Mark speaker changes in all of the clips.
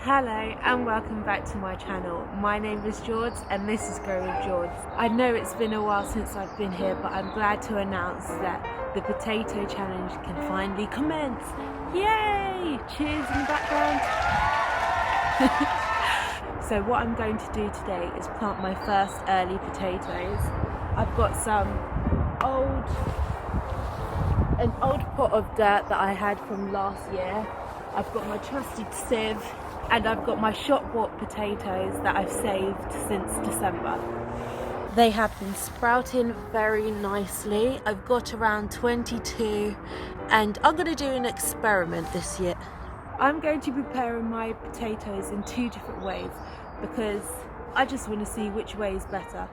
Speaker 1: Hello and welcome back to my channel. My name is George and this is Grow with George. I know it's been a while since I've been here, but I'm glad to announce that the potato challenge can finally commence. Yay! Cheers in the background. So what I'm going to do today is plant my first early potatoes. I've got an old pot of dirt that I had from last year. I've got my trusted sieve and I've got my shop bought potatoes that I've saved since December. They have been sprouting very nicely. I've got around 22 and I'm going to do an experiment this year. I'm going to be preparing my potatoes in two different ways because I just want to see which way is better.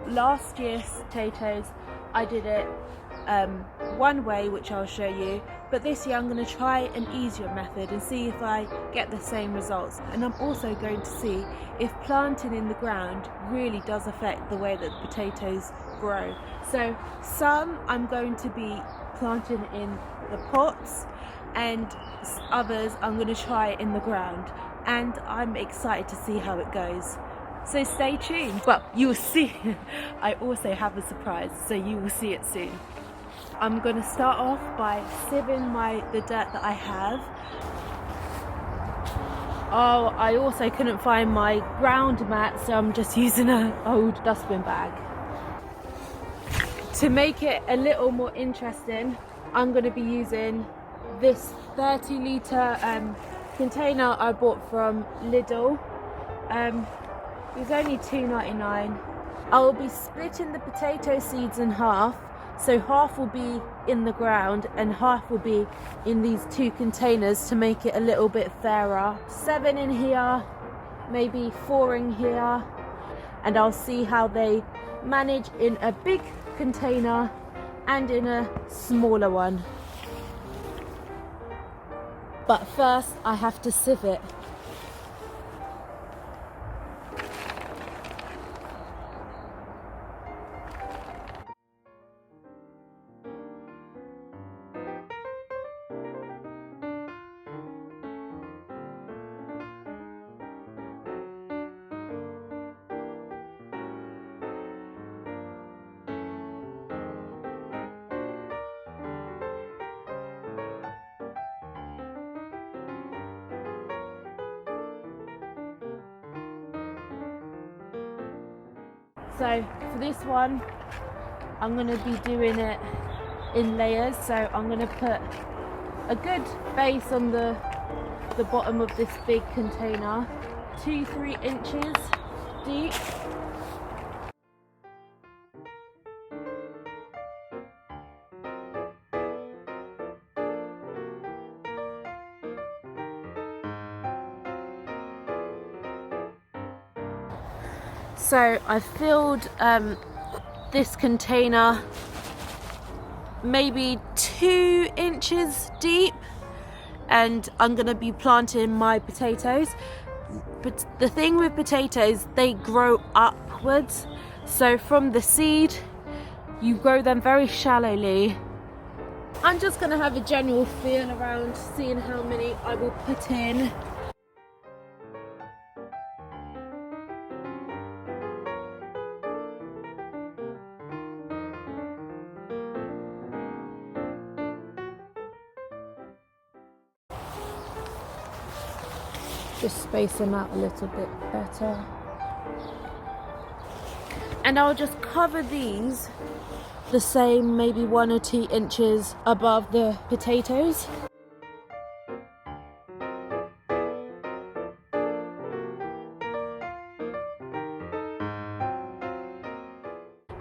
Speaker 1: Last year's potatoes I did it one way, which I'll show you, but this year I'm going to try an easier method and see if I get the same results. And I'm also going to see if planting in the ground really does affect the way that potatoes grow. So some I'm going to be planting in the pots and others I'm going to try in the ground, and I'm excited to see how it goes. So stay tuned. Well, you will see. I also have a surprise, so you will see it soon. I'm going to start off by sieving the dirt that I have. Oh, I also couldn't find my ground mat, so I'm just using an old dustbin bag. To make it a little more interesting, I'm going to be using this 30-litre container I bought from Lidl. It was only $2.99. I'll be splitting the potato seeds in half, so half will be in the ground and half will be in these two containers to make it a little bit fairer. 7 in here, maybe 4 in here, and I'll see how they manage in a big container and in a smaller one. But first I have to sieve it. So for this one, I'm going to be doing it in layers. So I'm going to put a good base on the bottom of this big container, 2-3 inches deep. So I filled this container maybe 2 inches deep, and I'm going to be planting my potatoes. But the thing with potatoes, they grow upwards. So from the seed, you grow them very shallowly. I'm just going to have a general feel around, seeing how many I will put in. Just space them out a little bit better. And I'll just cover these the same, maybe 1 or 2 inches above the potatoes.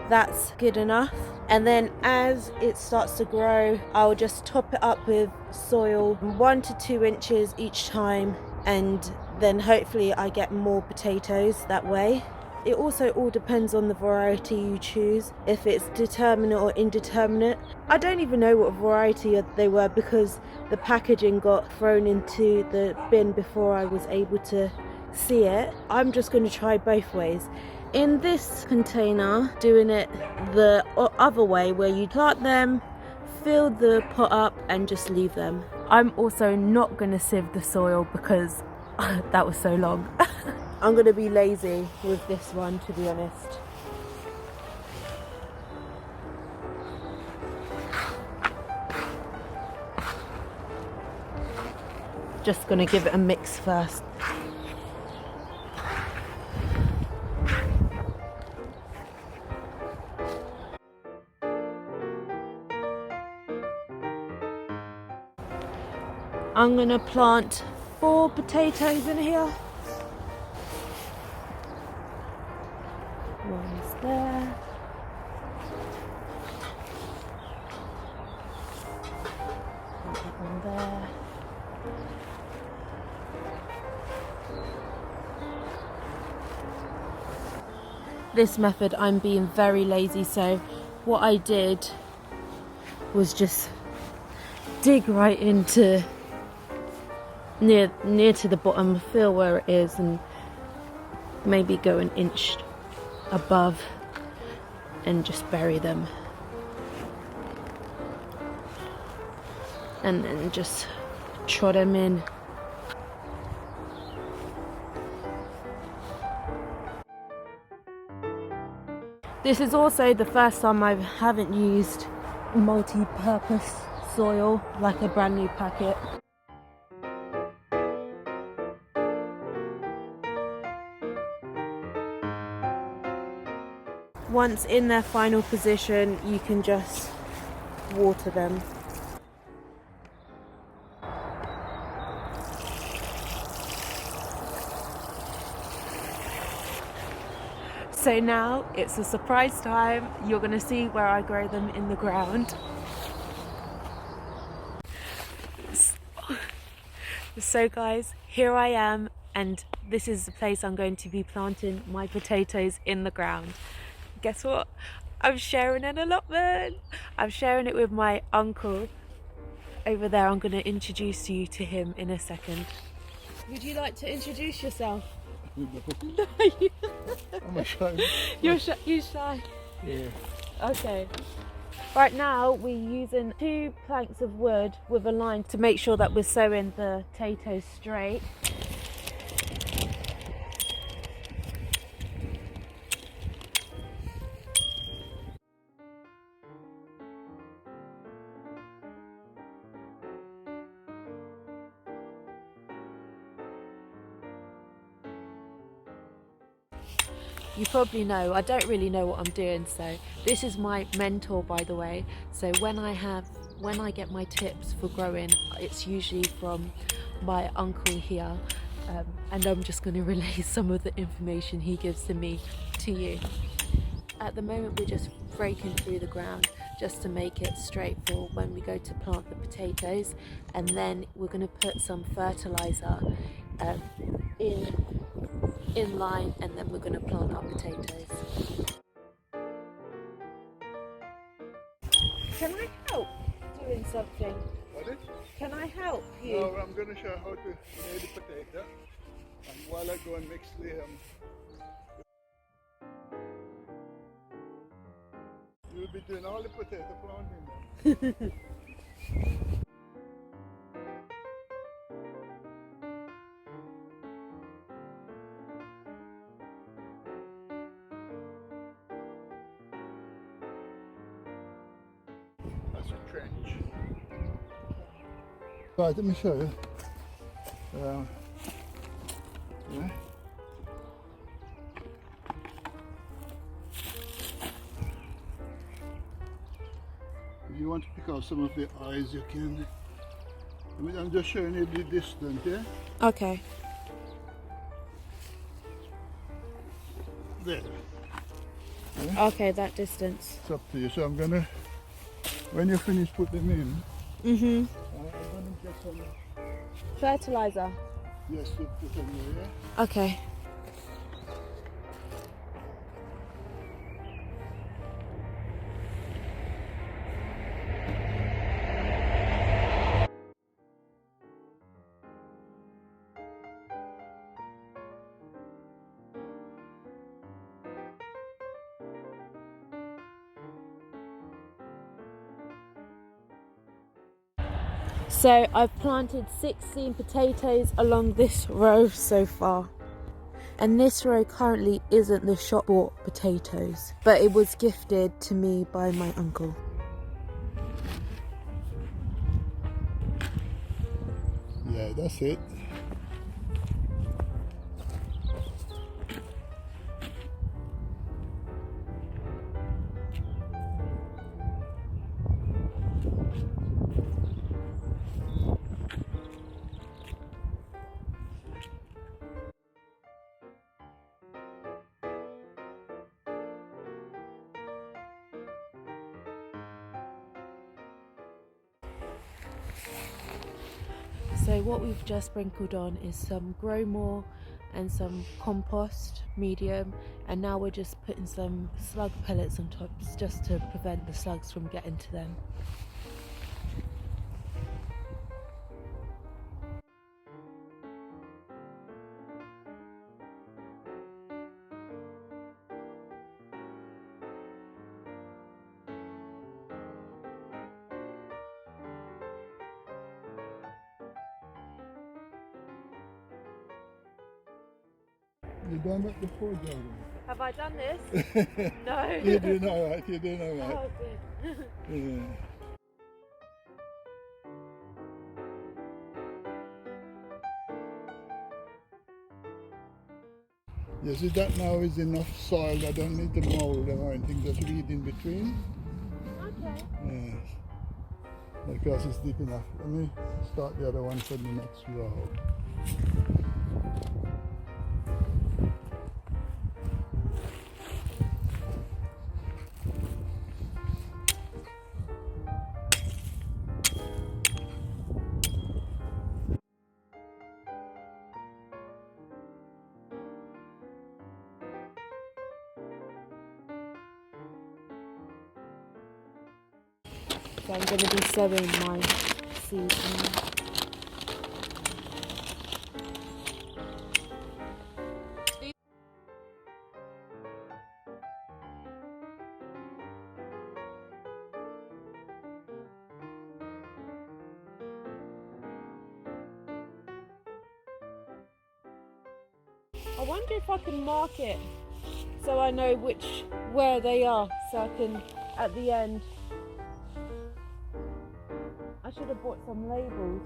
Speaker 1: That's good enough. And then as it starts to grow, I'll just top it up with soil 1 to 2 inches each time, and then hopefully I get more potatoes that way. It also all depends on the variety you choose, if it's determinate or indeterminate. I don't even know what variety they were because the packaging got thrown into the bin before I was able to see it. I'm just going to try both ways. In this container, doing it the other way, where you plant them, fill the pot up and just leave them. I'm also not going to sieve the soil because That was so long. I'm gonna be lazy with this one, to be honest. Just gonna give it a mix first. I'm gonna plant 4 potatoes in here. One's there. One there. This method I'm being very lazy, so what I did was just dig right into near to the bottom, feel where it is, and maybe go an inch above and just bury them, and then just trod them in. This is also the first time I haven't used multi-purpose soil, like a brand new packet. Once in their final position, you can just water them. So now it's a surprise time. You're going to see where I grow them in the ground. So guys, here I am, and this is the place I'm going to be planting my potatoes in the ground. Guess what? I'm sharing an allotment. I'm sharing it with my uncle over there. I'm going to introduce you to him in a second. Would you like to introduce yourself? No.
Speaker 2: I'm shy.
Speaker 1: You're shy?
Speaker 2: Yeah.
Speaker 1: Okay. Right now we're using 2 planks of wood with a line to make sure that we're sowing the potatoes straight. You probably know, I don't really know what I'm doing, so this is my mentor, by the way. So when I get my tips for growing, it's usually from my uncle here, and I'm just going to relay some of the information he gives to me to you. At the moment we're just breaking through the ground just to make it straight for when we go to plant the potatoes, and then we're going to put some fertilizer in line, and then we're going to plant our potatoes. Can I help doing something?
Speaker 2: What is?
Speaker 1: Can I help you?
Speaker 2: No, I'm going to show how to lay the potato, and while I go and mix the you'll be doing all the potato planting. That's a trench. Right, let me show you. Yeah. If you want to pick out some of the eyes, you can. I'm just showing you the distance here.
Speaker 1: Okay.
Speaker 2: There. Yeah.
Speaker 1: Okay, that distance.
Speaker 2: It's up to you. So I'm gonna, when you finish, put them in. I'm gonna get some
Speaker 1: Fertilizer.
Speaker 2: yes to put them there. Yeah?
Speaker 1: Okay. So I've planted 16 potatoes along this row so far. And this row currently isn't the shop bought potatoes, but it was gifted to me by my uncle.
Speaker 2: Yeah, that's it.
Speaker 1: So what we've just sprinkled on is some grow more and some compost medium, and now we're just putting some slug pellets on top just to prevent the slugs from getting to them.
Speaker 2: You done that before, Jordan?
Speaker 1: Have I done this? No.
Speaker 2: You're doing alright, you're doing alright.
Speaker 1: Oh, good.
Speaker 2: Yeah. You see that now is enough soil. I don't need to mold or anything, just weed in between.
Speaker 1: Okay.
Speaker 2: Yes. Because it's deep enough. Let me start the other one for the next row.
Speaker 1: So I'm going to be sowing my seeds now. I wonder if I can mark it so I know where they are, so I can at the end. I should have bought some labels.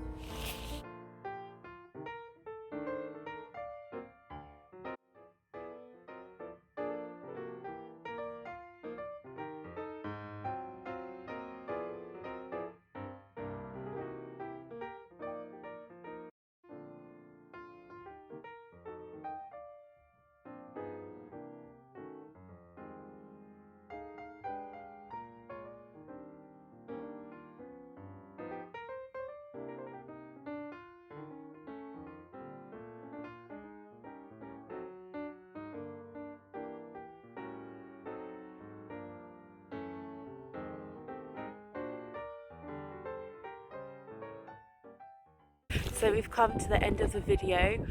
Speaker 1: So we've come to the end of the video.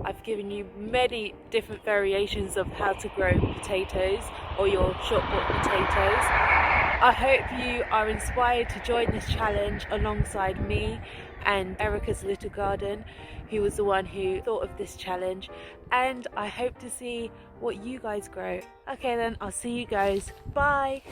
Speaker 1: I've given you many different variations of how to grow potatoes or your shop-bought potatoes. I hope you are inspired to join this challenge alongside me and Erica's Little Garden, who was the one who thought of this challenge, and I hope to see what you guys grow. Okay then, I'll see you guys. Bye!